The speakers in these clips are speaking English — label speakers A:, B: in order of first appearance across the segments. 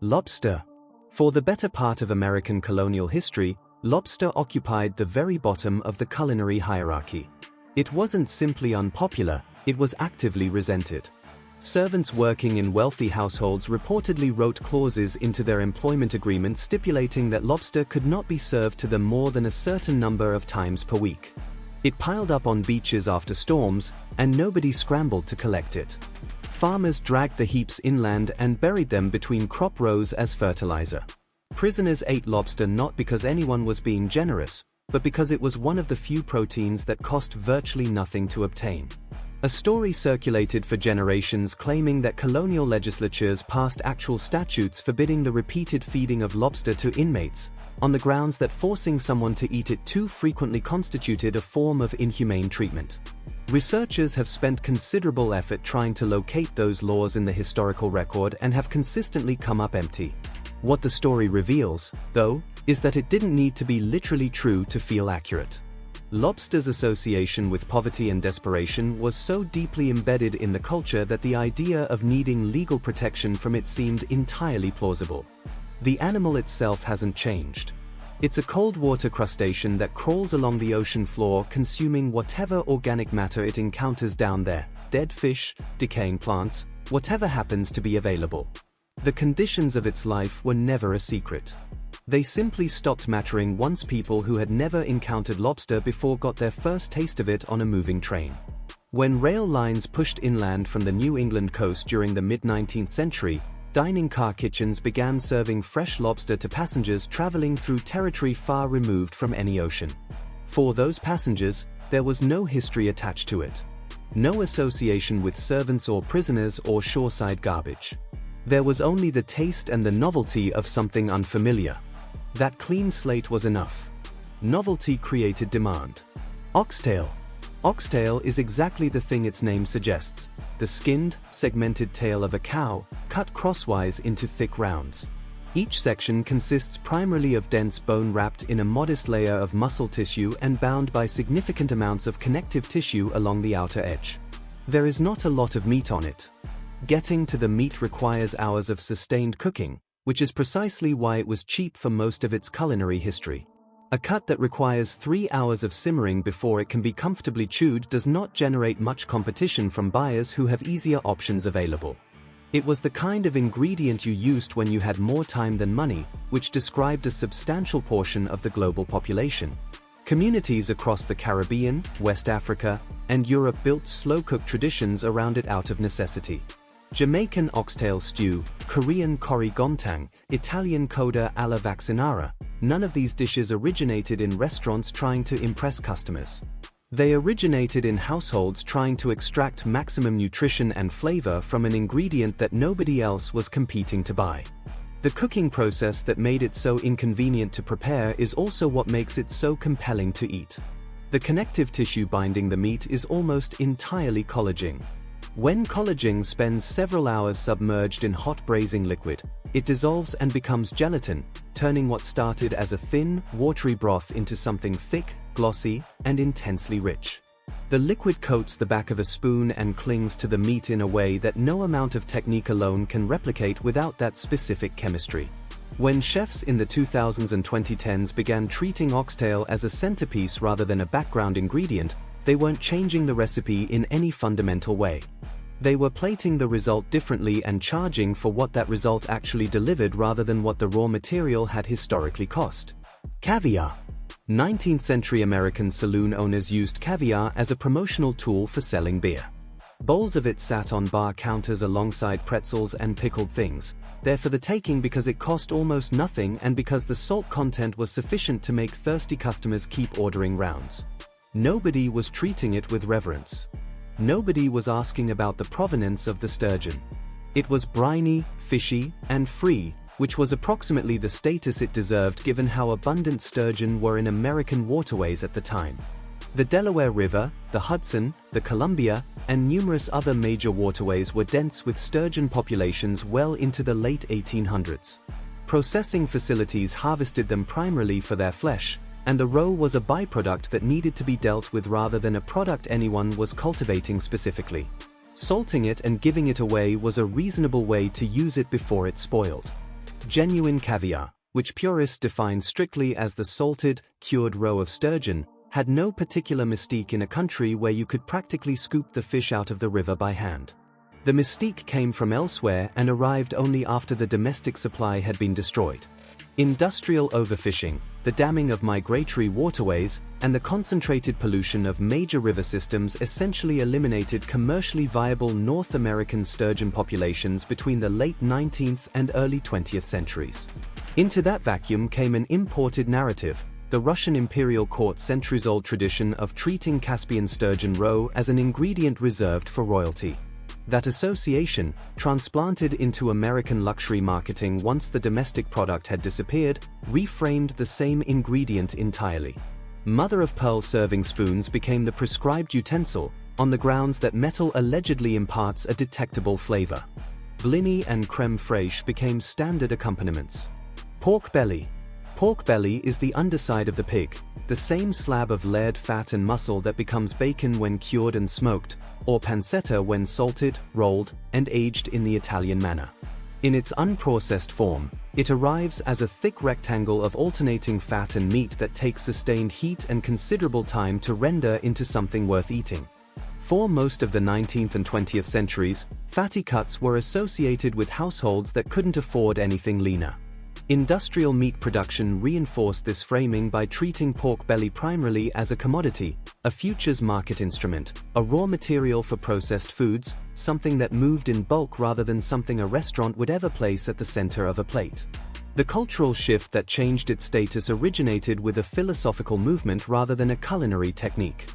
A: Lobster. For the better part of American colonial history, lobster occupied the very bottom of the culinary hierarchy. It wasn't simply unpopular, it was actively resented. Servants working in wealthy households reportedly wrote clauses into their employment agreements stipulating that lobster could not be served to them more than a certain number of times per week. It piled up on beaches after storms, and nobody scrambled to collect it. Farmers dragged the heaps inland and buried them between crop rows as fertilizer. Prisoners ate lobster not because anyone was being generous, but because it was one of the few proteins that cost virtually nothing to obtain. A story circulated for generations claiming that colonial legislatures passed actual statutes forbidding the repeated feeding of lobster to inmates, on the grounds that forcing someone to eat it too frequently constituted a form of inhumane treatment. Researchers have spent considerable effort trying to locate those laws in the historical record and have consistently come up empty. What the story reveals, though, is that it didn't need to be literally true to feel accurate. Lobster's association with poverty and desperation was so deeply embedded in the culture that the idea of needing legal protection from it seemed entirely plausible. The animal itself hasn't changed. It's a cold-water crustacean that crawls along the ocean floor consuming whatever organic matter it encounters down there, dead fish, decaying plants, whatever happens to be available. The conditions of its life were never a secret. They simply stopped mattering once people who had never encountered lobster before got their first taste of it on a moving train. When rail lines pushed inland from the New England coast during the mid-19th century, dining car kitchens began serving fresh lobster to passengers traveling through territory far removed from any ocean. For those passengers, there was no history attached to it. No association with servants or prisoners or shoreside garbage. There was only the taste and the novelty of something unfamiliar. That clean slate was enough. Novelty created demand. Oxtail. Oxtail is exactly the thing its name suggests. The skinned, segmented tail of a cow, cut crosswise into thick rounds. Each section consists primarily of dense bone wrapped in a modest layer of muscle tissue and bound by significant amounts of connective tissue along the outer edge. There is not a lot of meat on it. Getting to the meat requires hours of sustained cooking, which is precisely why it was cheap for most of its culinary history. A cut that requires 3 hours of simmering before it can be comfortably chewed does not generate much competition from buyers who have easier options available. It was the kind of ingredient you used when you had more time than money, which described a substantial portion of the global population. Communities across the Caribbean, West Africa, and Europe built slow-cooked traditions around it out of necessity. Jamaican oxtail stew, Korean kori gontang, Italian coda alla vaccinara, none of these dishes originated in restaurants trying to impress customers. They originated in households trying to extract maximum nutrition and flavor from an ingredient that nobody else was competing to buy. The cooking process that made it so inconvenient to prepare is also what makes it so compelling to eat. The connective tissue binding the meat is almost entirely collagen. When collagen spends several hours submerged in hot braising liquid, it dissolves and becomes gelatin, turning what started as a thin, watery broth into something thick, glossy, and intensely rich. The liquid coats the back of a spoon and clings to the meat in a way that no amount of technique alone can replicate without that specific chemistry. When chefs in the 2000s and 2010s began treating oxtail as a centerpiece rather than a background ingredient, they weren't changing the recipe in any fundamental way. They were plating the result differently and charging for what that result actually delivered rather than what the raw material had historically cost. Caviar. 19th century American saloon owners used caviar as a promotional tool for selling beer. Bowls of it sat on bar counters alongside pretzels and pickled things, there for the taking because it cost almost nothing and because the salt content was sufficient to make thirsty customers keep ordering rounds. Nobody was treating it with reverence. Nobody was asking about the provenance of the sturgeon. It was briny, fishy, and free, which was approximately the status it deserved given how abundant sturgeon were in American waterways at the time. The Delaware River, the Hudson, the Columbia, and numerous other major waterways were dense with sturgeon populations well into the late 1800s. Processing facilities harvested them primarily for their flesh, and the roe was a byproduct that needed to be dealt with rather than a product anyone was cultivating specifically. Salting it and giving it away was a reasonable way to use it before it spoiled. Genuine caviar, which purists define strictly as the salted, cured roe of sturgeon, had no particular mystique in a country where you could practically scoop the fish out of the river by hand. The mystique came from elsewhere and arrived only after the domestic supply had been destroyed. Industrial overfishing, the damming of migratory waterways, and the concentrated pollution of major river systems essentially eliminated commercially viable North American sturgeon populations between the late 19th and early 20th centuries. Into that vacuum came an imported narrative, the Russian imperial court's centuries-old tradition of treating Caspian sturgeon roe as an ingredient reserved for royalty. That association, transplanted into American luxury marketing once the domestic product had disappeared, reframed the same ingredient entirely. Mother-of-pearl serving spoons became the prescribed utensil, on the grounds that metal allegedly imparts a detectable flavor. Blini and crème fraîche became standard accompaniments. Pork belly. Pork belly is the underside of the pig, the same slab of layered fat and muscle that becomes bacon when cured and smoked, or pancetta when salted, rolled, and aged in the Italian manner. In its unprocessed form, it arrives as a thick rectangle of alternating fat and meat that takes sustained heat and considerable time to render into something worth eating. For most of the 19th and 20th centuries, fatty cuts were associated with households that couldn't afford anything leaner. Industrial meat production reinforced this framing by treating pork belly primarily as a commodity, a futures market instrument, a raw material for processed foods, something that moved in bulk rather than something a restaurant would ever place at the center of a plate. The cultural shift that changed its status originated with a philosophical movement rather than a culinary technique.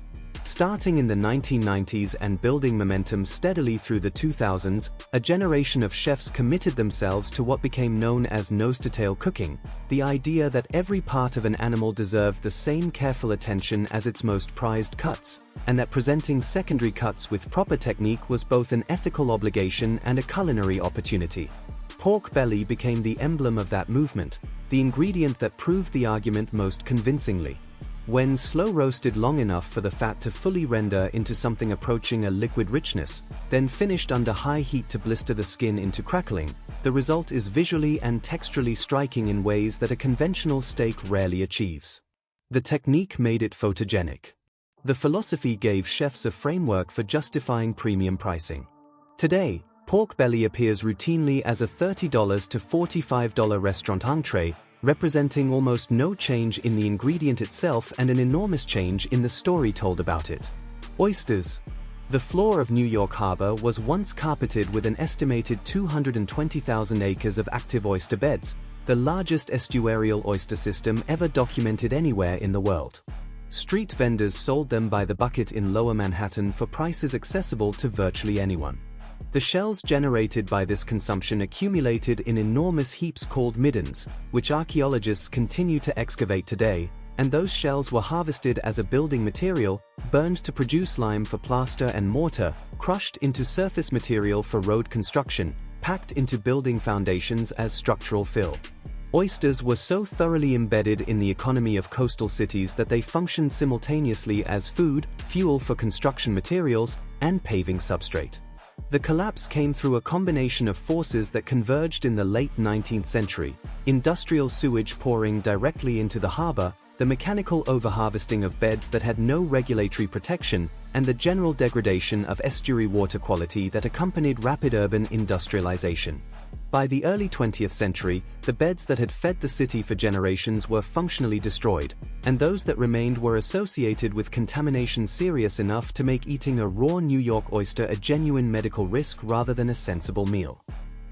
A: Starting in the 1990s and building momentum steadily through the 2000s, a generation of chefs committed themselves to what became known as nose-to-tail cooking, the idea that every part of an animal deserved the same careful attention as its most prized cuts, and that presenting secondary cuts with proper technique was both an ethical obligation and a culinary opportunity. Pork belly became the emblem of that movement, the ingredient that proved the argument most convincingly. When slow-roasted long enough for the fat to fully render into something approaching a liquid richness, then finished under high heat to blister the skin into crackling, the result is visually and texturally striking in ways that a conventional steak rarely achieves. The technique made it photogenic. The philosophy gave chefs a framework for justifying premium pricing. Today, pork belly appears routinely as a $30 to $45 restaurant entree, representing almost no change in the ingredient itself and an enormous change in the story told about it. Oysters. The floor of New York Harbor was once carpeted with an estimated 220,000 acres of active oyster beds, the largest estuarial oyster system ever documented anywhere in the world. Street vendors sold them by the bucket in Lower Manhattan for prices accessible to virtually anyone. The shells generated by this consumption accumulated in enormous heaps called middens, which archaeologists continue to excavate today, and those shells were harvested as a building material, burned to produce lime for plaster and mortar, crushed into surface material for road construction, packed into building foundations as structural fill. Oysters were so thoroughly embedded in the economy of coastal cities that they functioned simultaneously as food, fuel for construction materials, and paving substrate. The collapse came through a combination of forces that converged in the late 19th century: industrial sewage pouring directly into the harbor, the mechanical overharvesting of beds that had no regulatory protection, and the general degradation of estuary water quality that accompanied rapid urban industrialization. By the early 20th century, the beds that had fed the city for generations were functionally destroyed, and those that remained were associated with contamination serious enough to make eating a raw New York oyster a genuine medical risk rather than a sensible meal.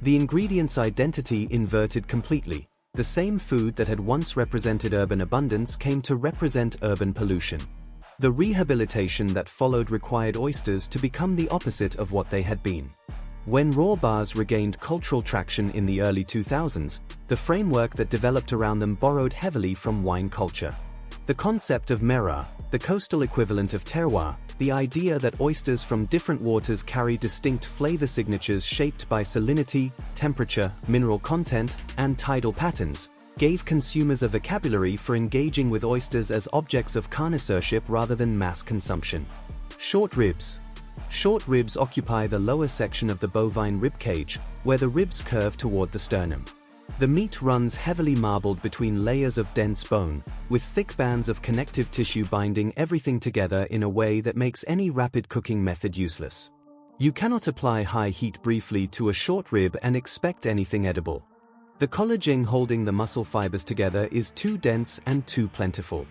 A: The ingredient's identity inverted completely. The same food that had once represented urban abundance came to represent urban pollution. The rehabilitation that followed required oysters to become the opposite of what they had been. When raw bars regained cultural traction in the early 2000s, the framework that developed around them borrowed heavily from wine culture. The concept of marrow, the coastal equivalent of terroir, the idea that oysters from different waters carry distinct flavor signatures shaped by salinity, temperature, mineral content, and tidal patterns, gave consumers a vocabulary for engaging with oysters as objects of connoisseurship rather than mass consumption. Short ribs. Short ribs occupy the lower section of the bovine rib cage, where the ribs curve toward the sternum. The meat runs heavily marbled between layers of dense bone, with thick bands of connective tissue binding everything together in a way that makes any rapid cooking method useless. You cannot apply high heat briefly to a short rib and expect anything edible. The collagen holding the muscle fibers together is too dense and too plentiful.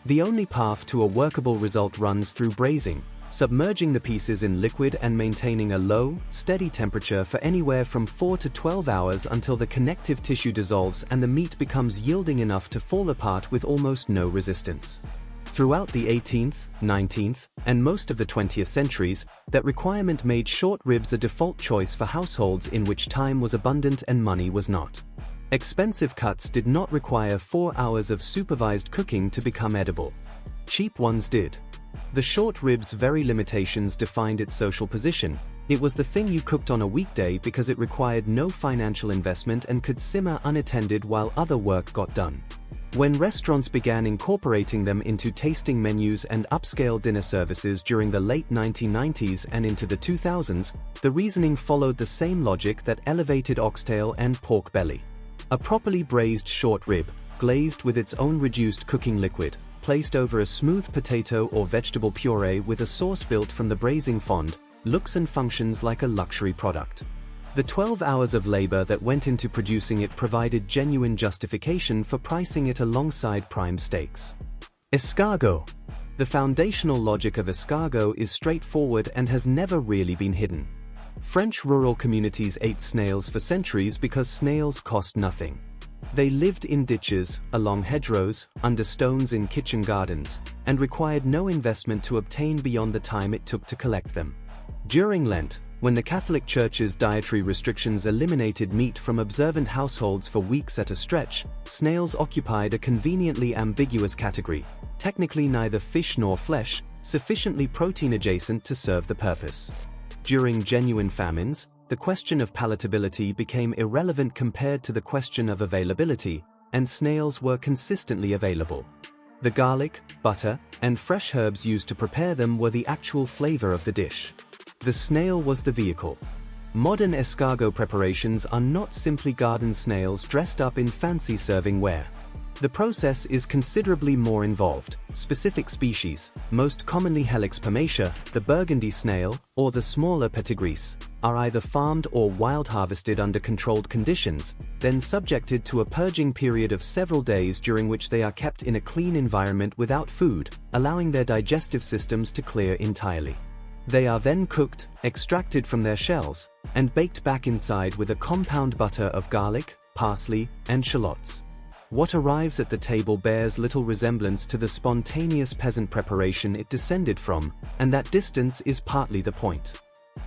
A: The only path to a workable result runs through braising, submerging the pieces in liquid and maintaining a low, steady temperature for anywhere from 4 to 12 hours until the connective tissue dissolves and the meat becomes yielding enough to fall apart with almost no resistance. Throughout the 18th, 19th, and most of the 20th centuries, that requirement made short ribs a default choice for households in which time was abundant and money was not. Expensive cuts did not require 4 hours of supervised cooking to become edible. Cheap ones did. The short rib's very limitations defined its social position. It was the thing you cooked on a weekday because it required no financial investment and could simmer unattended while other work got done. When restaurants began incorporating them into tasting menus and upscale dinner services during the late 1990s and into the 2000s, the reasoning followed the same logic that elevated oxtail and pork belly. A properly braised short rib, glazed with its own reduced cooking liquid, placed over a smooth potato or vegetable puree with a sauce built from the braising fond, looks and functions like a luxury product. The 12 hours of labor that went into producing it provided genuine justification for pricing it alongside prime steaks. Escargot. The foundational logic of escargot is straightforward and has never really been hidden. French rural communities ate snails for centuries because snails cost nothing. They lived in ditches, along hedgerows, under stones in kitchen gardens, and required no investment to obtain beyond the time it took to collect them. During Lent, when the Catholic Church's dietary restrictions eliminated meat from observant households for weeks at a stretch, snails occupied a conveniently ambiguous category, technically neither fish nor flesh, sufficiently protein-adjacent to serve the purpose. During genuine famines, the question of palatability became irrelevant compared to the question of availability, and snails were consistently available. The garlic, butter, and fresh herbs used to prepare them were the actual flavor of the dish. The snail was the vehicle. Modern escargot preparations are not simply garden snails dressed up in fancy serving ware. The process is considerably more involved. Specific species, most commonly Helix pomatia, the burgundy snail, or the smaller pettigrease, are either farmed or wild harvested under controlled conditions, then subjected to a purging period of several days during which they are kept in a clean environment without food, allowing their digestive systems to clear entirely. They are then cooked, extracted from their shells, and baked back inside with a compound butter of garlic, parsley, and shallots. What arrives at the table bears little resemblance to the spontaneous peasant preparation it descended from, and that distance is partly the point.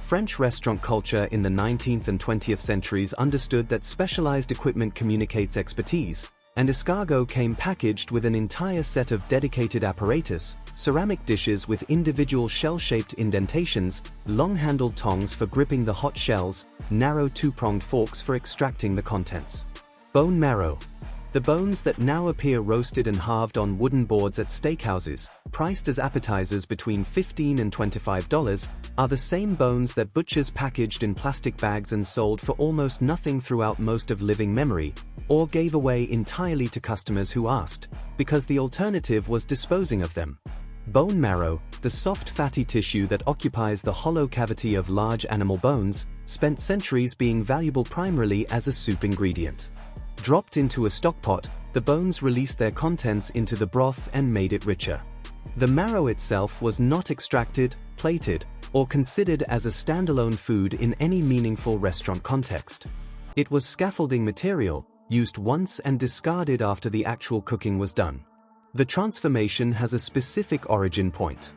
A: French restaurant culture in the 19th and 20th centuries understood that specialized equipment communicates expertise, and escargot came packaged with an entire set of dedicated apparatus, ceramic dishes with individual shell-shaped indentations, long-handled tongs for gripping the hot shells, narrow two-pronged forks for extracting the contents. Bone marrow. The bones that now appear roasted and halved on wooden boards at steakhouses, priced as appetizers between $15 and $25, are the same bones that butchers packaged in plastic bags and sold for almost nothing throughout most of living memory, or gave away entirely to customers who asked, because the alternative was disposing of them. Bone marrow, the soft fatty tissue that occupies the hollow cavity of large animal bones, spent centuries being valuable primarily as a soup ingredient. Dropped into a stockpot, the bones released their contents into the broth and made it richer. The marrow itself was not extracted, plated, or considered as a standalone food in any meaningful restaurant context. It was scaffolding material, used once and discarded after the actual cooking was done. The transformation has a specific origin point.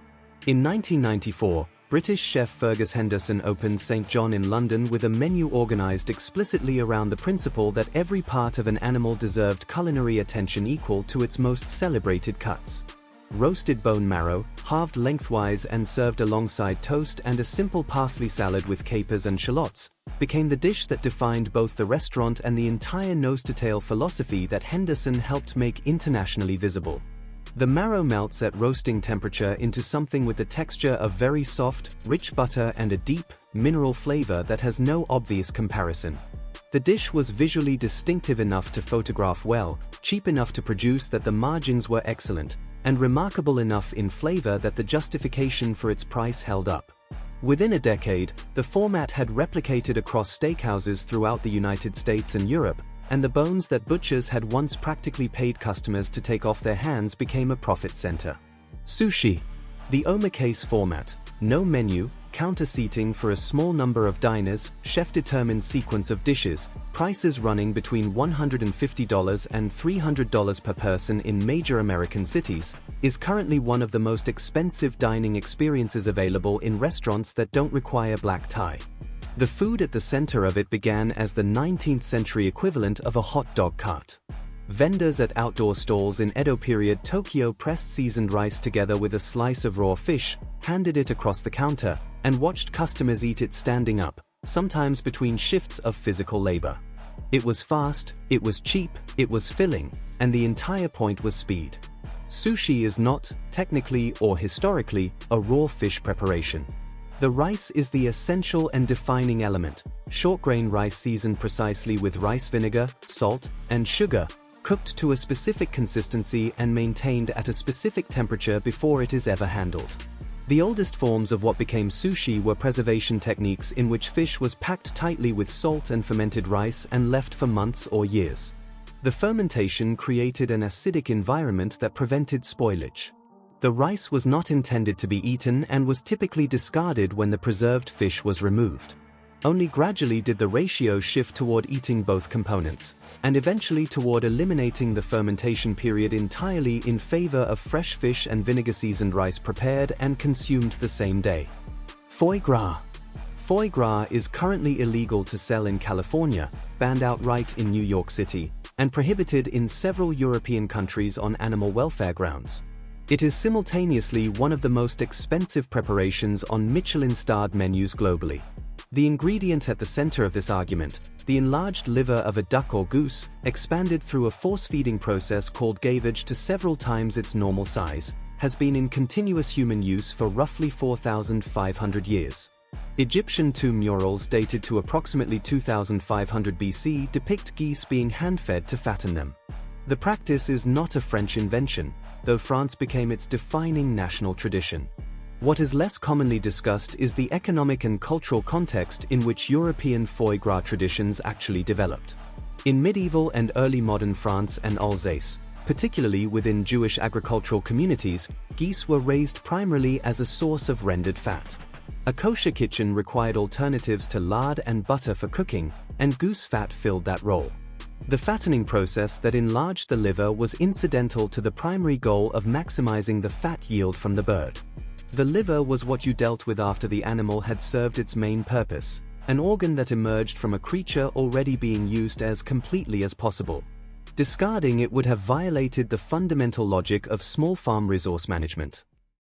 A: In 1994, British chef Fergus Henderson opened St. John in London with a menu organized explicitly around the principle that every part of an animal deserved culinary attention equal to its most celebrated cuts. Roasted bone marrow, halved lengthwise and served alongside toast and a simple parsley salad with capers and shallots, became the dish that defined both the restaurant and the entire nose-to-tail philosophy that Henderson helped make internationally visible. The marrow melts at roasting temperature into something with the texture of very soft, rich butter and a deep, mineral flavor that has no obvious comparison. The dish was visually distinctive enough to photograph well, cheap enough to produce that the margins were excellent, and remarkable enough in flavor that the justification for its price held up. Within a decade, the format had replicated across steakhouses throughout the United States and Europe, and the bones that butchers had once practically paid customers to take off their hands became a profit center. Sushi. The omakase format. No menu, counter seating for a small number of diners, chef-determined sequence of dishes, prices running between $150 and $300 per person in major American cities, is currently one of the most expensive dining experiences available in restaurants that don't require black tie. The food at the center of it began as the 19th century equivalent of a hot dog cart. Vendors at outdoor stalls in Edo period Tokyo pressed seasoned rice together with a slice of raw fish, handed it across the counter, and watched customers eat it standing up, sometimes between shifts of physical labor. It was fast, it was cheap, it was filling, and the entire point was speed. Sushi is not, technically or historically, a raw fish preparation. The rice is the essential and defining element, short-grain rice seasoned precisely with rice vinegar, salt, and sugar, cooked to a specific consistency and maintained at a specific temperature before it is ever handled. The oldest forms of what became sushi were preservation techniques in which fish was packed tightly with salt and fermented rice and left for months or years. The fermentation created an acidic environment that prevented spoilage. The rice was not intended to be eaten and was typically discarded when the preserved fish was removed. Only gradually did the ratio shift toward eating both components, and eventually toward eliminating the fermentation period entirely in favor of fresh fish and vinegar-seasoned rice prepared and consumed the same day. Foie gras. Foie gras is currently illegal to sell in California, banned outright in New York City, and prohibited in several European countries on animal welfare grounds. It is simultaneously one of the most expensive preparations on Michelin-starred menus globally. The ingredient at the center of this argument, the enlarged liver of a duck or goose, expanded through a force-feeding process called gavage to several times its normal size, has been in continuous human use for roughly 4,500 years. Egyptian tomb murals dated to approximately 2500 BC depict geese being hand-fed to fatten them. The practice is not a French invention, though France became its defining national tradition. What is less commonly discussed is the economic and cultural context in which European foie gras traditions actually developed. In medieval and early modern France and Alsace, particularly within Jewish agricultural communities, geese were raised primarily as a source of rendered fat. A kosher kitchen required alternatives to lard and butter for cooking, and goose fat filled that role. The fattening process that enlarged the liver was incidental to the primary goal of maximizing the fat yield from the bird. The liver was what you dealt with after the animal had served its main purpose, an organ that emerged from a creature already being used as completely as possible. Discarding it would have violated the fundamental logic of small farm resource management.